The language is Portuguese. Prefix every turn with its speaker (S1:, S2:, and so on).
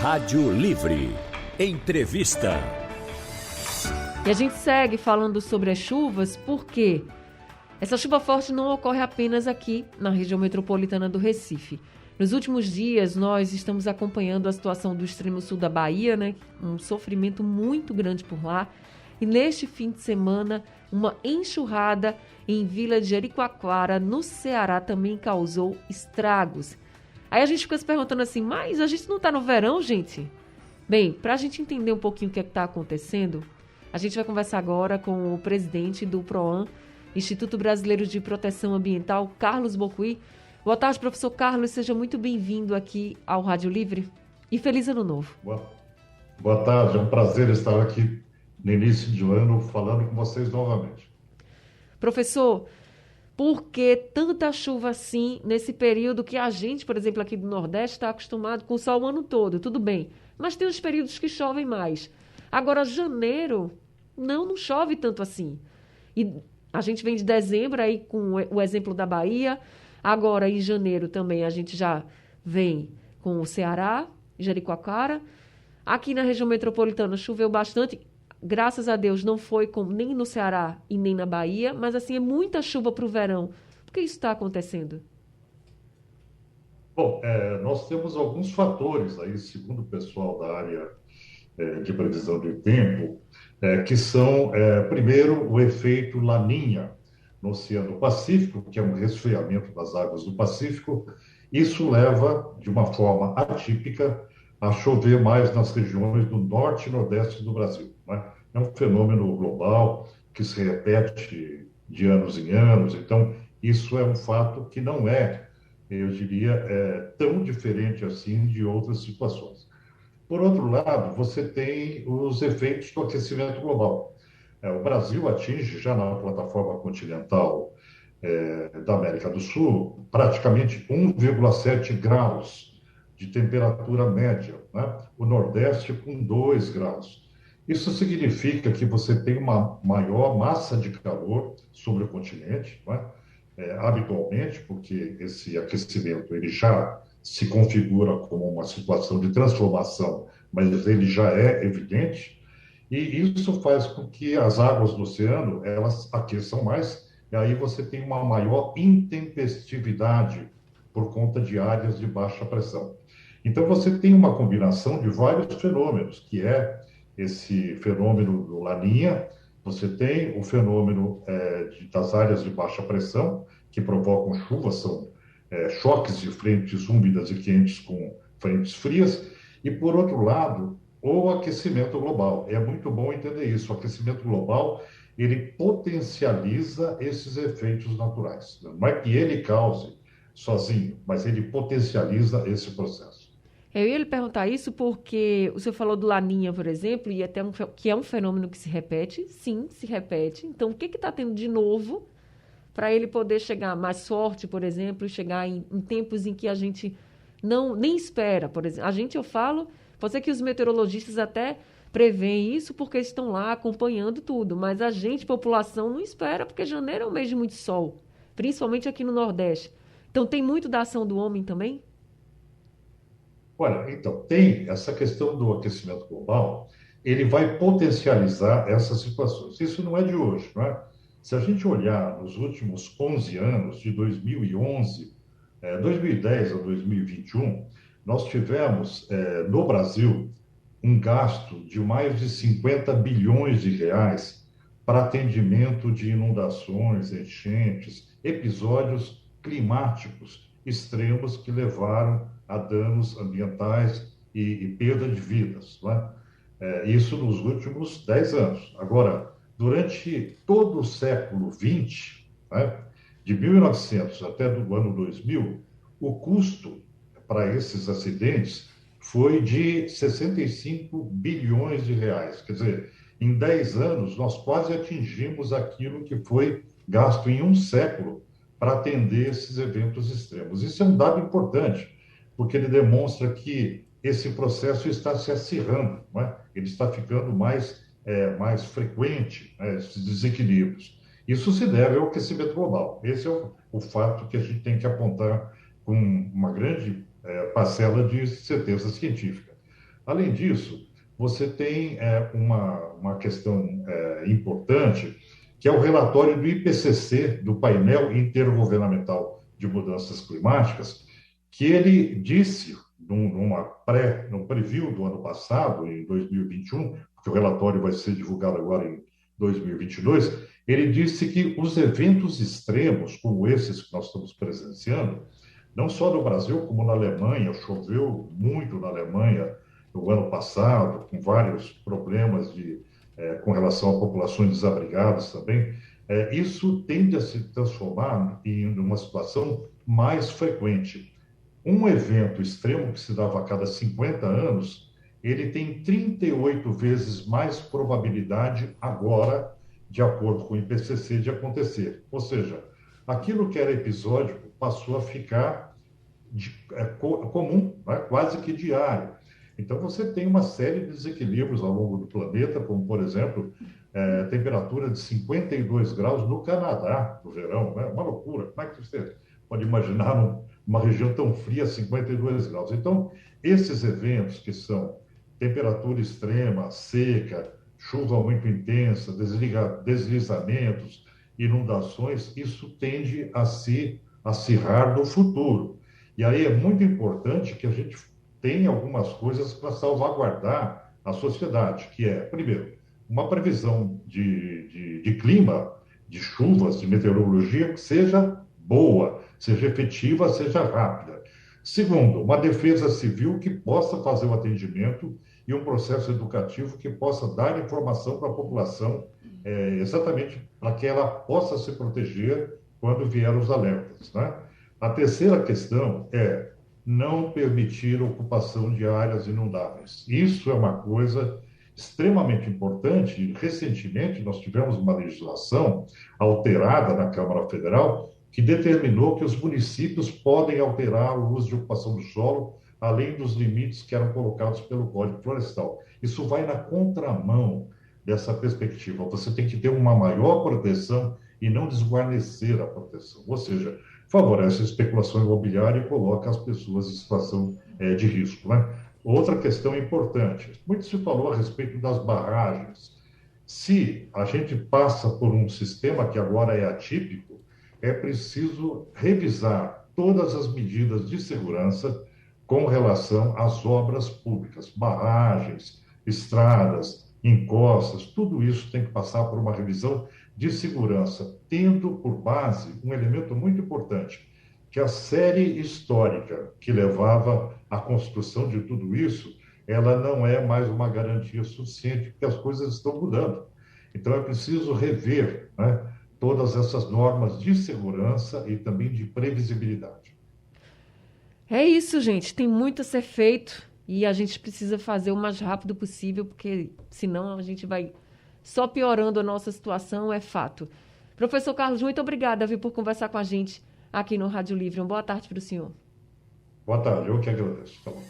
S1: Rádio Livre. Entrevista.
S2: E a gente segue falando sobre as chuvas porque essa chuva forte não ocorre apenas aqui na região metropolitana do Recife. Nos últimos dias, nós estamos acompanhando a situação do extremo sul da Bahia, né? Um sofrimento muito grande por lá. E neste fim de semana, uma enxurrada em Vila de Jericoacoara, no Ceará, também causou estragos. Aí a gente fica se perguntando assim, mas a gente não está no verão, gente? Bem, para a gente entender um pouquinho o que está acontecendo, a gente vai conversar agora com o presidente do PROAM, Instituto Brasileiro de Proteção Ambiental, Carlos Bocuí. Boa tarde, professor Carlos, seja muito bem-vindo aqui ao Rádio Livre e feliz ano novo.
S3: Boa tarde, é um prazer estar aqui no início de ano falando com vocês novamente.
S2: Professor, por que tanta chuva assim nesse período que a gente, por exemplo, aqui do Nordeste está acostumado com o sol o ano todo, tudo bem, mas tem os períodos que chovem mais. Agora, janeiro, não chove tanto assim. E a gente vem de dezembro aí com o exemplo da Bahia. Agora, em janeiro também, a gente já vem com o Ceará, Jericoacoara. Aqui na região metropolitana choveu bastante. Graças a Deus não foi nem no Ceará e nem na Bahia, mas assim, é muita chuva para o verão. Por que isso está acontecendo?
S3: Bom, nós temos alguns fatores aí, segundo o pessoal da área de previsão de tempo, que são, primeiro, o efeito Laninha no Oceano Pacífico, que é um resfriamento das águas do Pacífico. Isso leva, de uma forma atípica, a chover mais nas regiões do norte e nordeste do Brasil, né? É um fenômeno global que se repete de anos em anos, então isso é um fato que não é, eu diria, tão diferente assim de outras situações. Por outro lado, você tem os efeitos do aquecimento global. O Brasil atinge, já na plataforma continental da América do Sul, praticamente 1,7 graus de temperatura média, né? O Nordeste com 2 graus. Isso significa que você tem uma maior massa de calor sobre o continente, né? Habitualmente, porque esse aquecimento ele já se configura como uma situação de transformação, mas ele já é evidente, e isso faz com que as águas do oceano elas aqueçam mais, e aí você tem uma maior intempestividade por conta de áreas de baixa pressão. Então você tem uma combinação de vários fenômenos, que é esse fenômeno do Laninha, você tem o fenômeno das áreas de baixa pressão, que provocam chuvas, são choques de frentes úmidas e quentes com frentes frias, e, por outro lado, o aquecimento global. É muito bom entender isso. O aquecimento global, ele potencializa esses efeitos naturais. Não é que ele cause sozinho, mas ele potencializa esse processo.
S2: Eu ia lhe perguntar isso porque o senhor falou do Laninha, por exemplo, e até que é um fenômeno que se repete. Sim, se repete. Então, o que está tendo de novo para ele poder chegar mais forte, por exemplo, e chegar em tempos em que a gente nem espera, por exemplo. Eu falo, pode ser que os meteorologistas até preveem isso porque estão lá acompanhando tudo, mas a gente, população, não espera, porque janeiro é um mês de muito sol, principalmente aqui no Nordeste. Então, tem muito da ação do homem também?
S3: Olha, então, tem essa questão do aquecimento global, ele vai potencializar essas situações. Isso não é de hoje, não é? Se a gente olhar nos últimos 11 anos, de 2011, 2010 a 2021, nós tivemos, no Brasil, um gasto de mais de 50 bilhões de reais para atendimento de inundações, enchentes, episódios climáticos extremos que levaram a danos ambientais e perda de vidas, né? Isso nos últimos 10 anos. Agora, durante todo o século XX, né, de 1900 até do ano 2000, o custo para esses acidentes foi de 65 bilhões de reais. Quer dizer, em 10 anos, nós quase atingimos aquilo que foi gasto em um século para atender esses eventos extremos. Isso é um dado importante, porque ele demonstra que esse processo está se acirrando, não é? Ele está ficando mais frequente, né, esses desequilíbrios. Isso se deve ao aquecimento global. Esse é o fato que a gente tem que apontar com uma grande parcela de certeza científica. Além disso, você tem uma questão importante, que é o relatório do IPCC, do Painel Intergovernamental de Mudanças Climáticas, que ele disse, num preview do ano passado, em 2021, porque o relatório vai ser divulgado agora em 2022, ele disse que os eventos extremos, como esses que nós estamos presenciando, não só no Brasil, como na Alemanha, choveu muito na Alemanha no ano passado, com vários problemas com relação a populações desabrigadas também, isso tende a se transformar em uma situação mais frequente. Um evento extremo que se dava a cada 50 anos, ele tem 38 vezes mais probabilidade agora, de acordo com o IPCC, de acontecer. Ou seja, aquilo que era episódico passou a ficar comum, né? Quase que diário. Então, você tem uma série de desequilíbrios ao longo do planeta, como, por exemplo, temperatura de 52 graus no Canadá, no verão, né? Uma loucura. Como é que você pode imaginar uma região tão fria, 52 graus? Então, esses eventos que são temperatura extrema, seca, chuva muito intensa, deslizamentos, inundações, isso tende a se acirrar no futuro. E aí é muito importante que a gente tenha algumas coisas para salvaguardar a sociedade, que é, primeiro, uma previsão de clima, de chuvas, de meteorologia que seja boa, seja efetiva, seja rápida. Segundo, uma defesa civil que possa fazer o atendimento e um processo educativo que possa dar informação para a população, exatamente para que ela possa se proteger quando vier os alertas, né? A terceira questão é não permitir ocupação de áreas inundáveis. Isso é uma coisa extremamente importante. Recentemente, nós tivemos uma legislação alterada na Câmara Federal que determinou que os municípios podem alterar o uso de ocupação do solo, além dos limites que eram colocados pelo Código Florestal. Isso vai na contramão dessa perspectiva. Você tem que ter uma maior proteção e não desguarnecer a proteção. Ou seja, favorece a especulação imobiliária e coloca as pessoas em situação de risco, né? Outra questão importante, muito se falou a respeito das barragens. Se a gente passa por um sistema que agora é atípico, é preciso revisar todas as medidas de segurança com relação às obras públicas, barragens, estradas, encostas, tudo isso tem que passar por uma revisão de segurança, tendo por base um elemento muito importante, que a série histórica que levava à construção de tudo isso, ela não é mais uma garantia suficiente, porque as coisas estão mudando. Então, é preciso rever, né, todas essas normas de segurança e também de previsibilidade.
S2: É isso, gente. Tem muito a ser feito e a gente precisa fazer o mais rápido possível, porque senão a gente vai só piorando a nossa situação, é fato. Professor Carlos, muito obrigada, viu, por conversar com a gente aqui no Rádio Livre. Uma boa tarde para o senhor.
S3: Boa tarde, eu que agradeço. Tá bom.